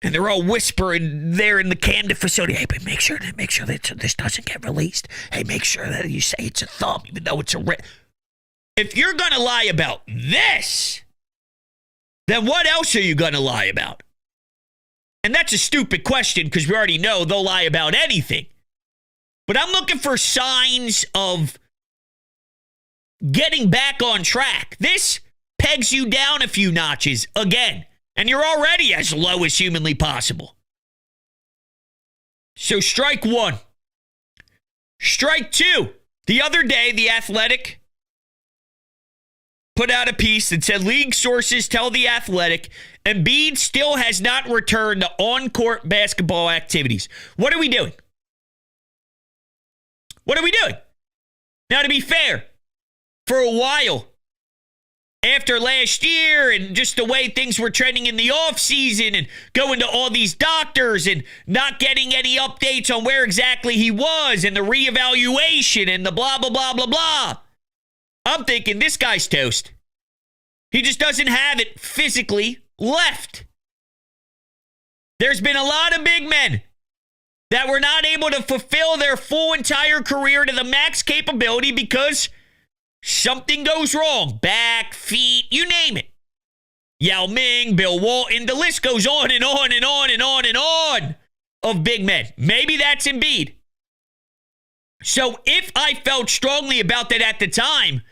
And they're all whispering there in the Camden facility. Hey, but make sure that this doesn't get released. Hey, make sure that you say it's a thumb, even though it's a red. If you're going to lie about this, then what else are you going to lie about? And that's a stupid question because we already know they'll lie about anything. But I'm looking for signs of getting back on track. This pegs you down a few notches again. And you're already as low as humanly possible. So strike one. Strike two. The other day, The Athletic put out a piece that said league sources tell The Athletic Embiid still has not returned to on-court basketball activities. What are we doing? What are we doing? Now, to be fair, for a while, after last year and just the way things were trending in the offseason and going to all these doctors and not getting any updates on where exactly he was and the reevaluation and the blah, blah, blah, blah, blah. I'm thinking this guy's toast. He just doesn't have it physically left. There's been a lot of big men that were not able to fulfill their full entire career to the max capability because something goes wrong. Back, feet, you name it. Yao Ming, Bill Walton, the list goes on and on and on and on and on of big men. Maybe that's Embiid. So if I felt strongly about that at the time,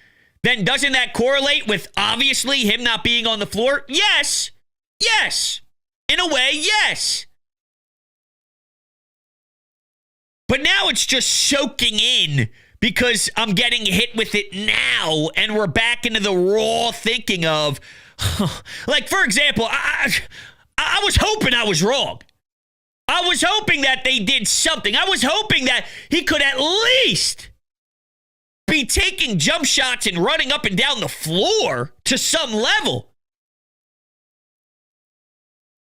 then doesn't that correlate with obviously him not being on the floor? Yes. Yes. In a way, yes. But now it's just soaking in because I'm getting hit with it now, and we're back into the raw thinking of, like, for example, I was hoping I was wrong. I was hoping that they did something. I was hoping that he could at least be taking jump shots and running up and down the floor to some level.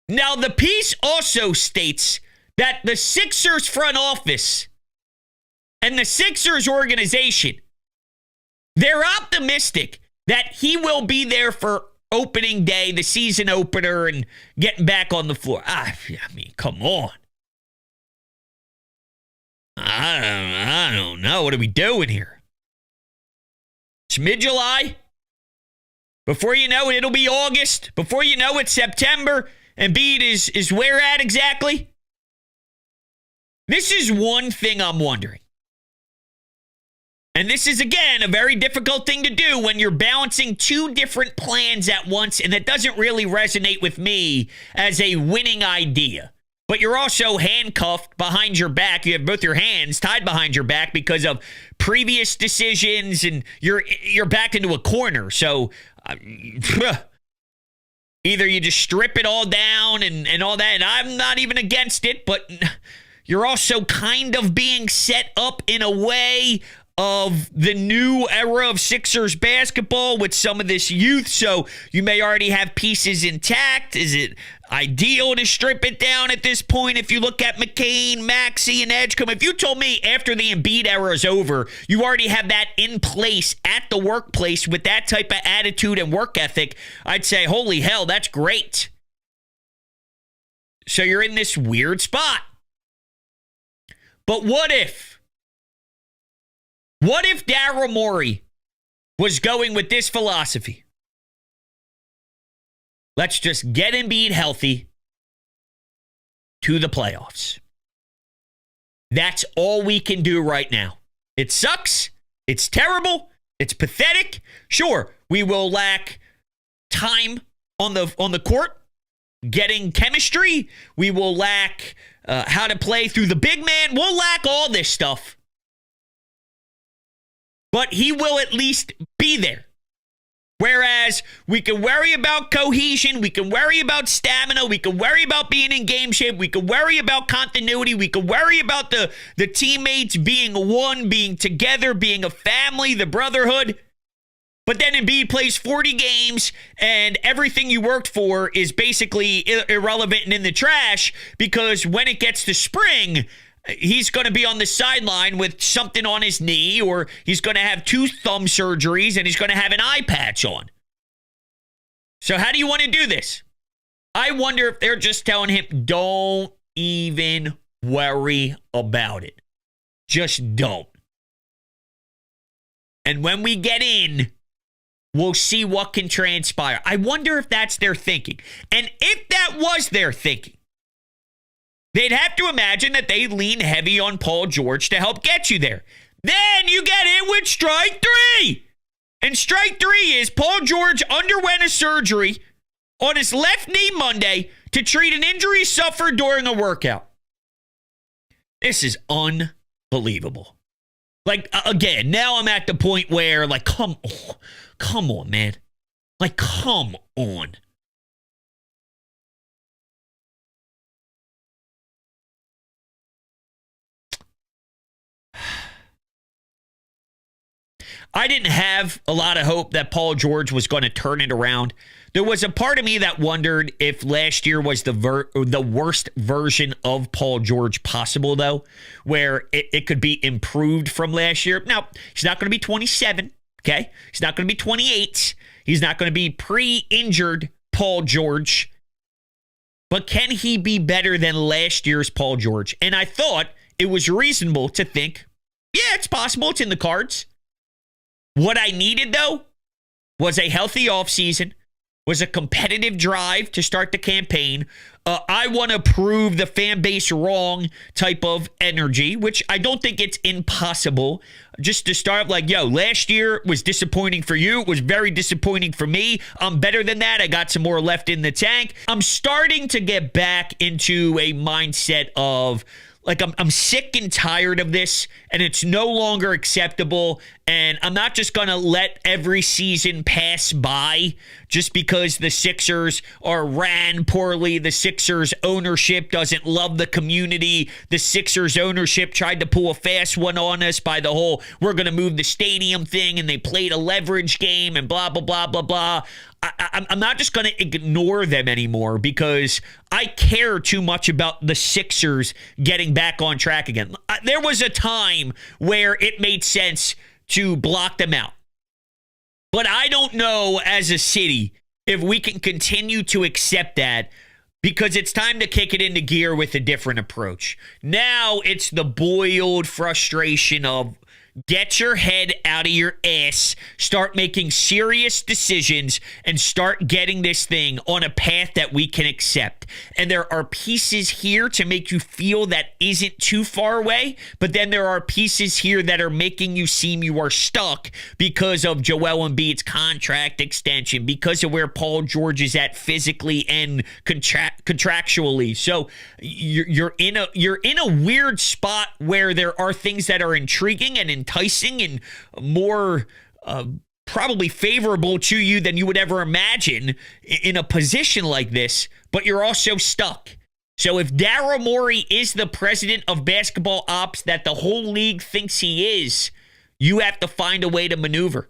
Now, the piece also states that the Sixers front office and the Sixers organization, they're optimistic that he will be there for opening day, the season opener, and getting back on the floor. I mean, come on. I don't know. What are we doing here? It's mid-July. Before you know it, it'll be August. Before you know it, September. Embiid is where at exactly? This is one thing I'm wondering. And this is, again, a very difficult thing to do when you're balancing two different plans at once, and that doesn't really resonate with me as a winning idea. But you're also handcuffed behind your back. You have both your hands tied behind your back because of previous decisions, and you're backed into a corner. So either you just strip it all down and all that, and I'm not even against it, but you're also kind of being set up in a way of the new era of Sixers basketball with some of this youth, so you may already have pieces intact. Is it ideal to strip it down at this point? If you look at McCain, Maxey, and Edgecombe, if you told me after the Embiid era is over, you already have that in place at the workplace with that type of attitude and work ethic, I'd say, holy hell, that's great. So you're in this weird spot. But what if Daryl Morey was going with this philosophy? Let's just get Embiid healthy to the playoffs. That's all we can do right now. It sucks. It's terrible. It's pathetic. Sure, we will lack time on the court, getting chemistry. We will lack how to play through the big man. We'll lack all this stuff. But he will at least be there. Whereas we can worry about cohesion, we can worry about stamina, we can worry about being in game shape, we can worry about continuity, we can worry about the teammates being one, being together, being a family, the brotherhood. But then Embiid plays 40 games and everything you worked for is basically irrelevant and in the trash because when it gets to spring, he's going to be on the sideline with something on his knee, or he's going to have 2 thumb surgeries, and he's going to have an eye patch on. So how do you want to do this? I wonder if they're just telling him, don't even worry about it. Just don't. And when we get in, we'll see what can transpire. I wonder if that's their thinking. And if that was their thinking, they'd have to imagine that they lean heavy on Paul George to help get you there. Then you get in with strike three. And strike three is Paul George underwent a surgery on his left knee Monday to treat an injury suffered during a workout. This is unbelievable. Like, again, now I'm at the point where, like, come on, man. Like, come on. I didn't have a lot of hope that Paul George was going to turn it around. There was a part of me that wondered if last year was the worst version of Paul George possible, though, where it could be improved from last year. Now, he's not going to be 27, okay? He's not going to be 28. He's not going to be pre-injured Paul George. But can he be better than last year's Paul George? And I thought it was reasonable to think, yeah, it's possible. It's in the cards. What I needed, though, was a healthy offseason, was a competitive drive to start the campaign. I want to prove the fan base wrong type of energy, which I don't think it's impossible. Just to start like, yo, last year was disappointing for you. It was very disappointing for me. I'm better than that. I got some more left in the tank. I'm starting to get back into a mindset of, like, I'm sick and tired of this, and it's no longer acceptable, and I'm not just going to let every season pass by just because the Sixers are ran poorly. The Sixers ownership doesn't love the community. The Sixers ownership tried to pull a fast one on us by the whole, we're going to move the stadium thing, and they played a leverage game and blah, blah, blah, blah, blah. I'm not just going to ignore them anymore because I care too much about the Sixers getting back on track again. There was a time where it made sense to block them out. But I don't know as a city if we can continue to accept that, because it's time to kick it into gear with a different approach. Now it's the boiled frustration of, get your head out of your ass, start making serious decisions, and start getting this thing on a path that we can accept. And there are pieces here to make you feel that isn't too far away, but then there are pieces here that are making you seem you are stuck because of Joel Embiid's contract extension, because of where Paul George is at physically and contractually. So you're in a weird spot where there are things that are intriguing and enticing and more probably favorable to you than you would ever imagine in a position like this, but you're also stuck. So if Daryl Morey is the president of basketball ops that the whole league thinks he is, you have to find a way to maneuver.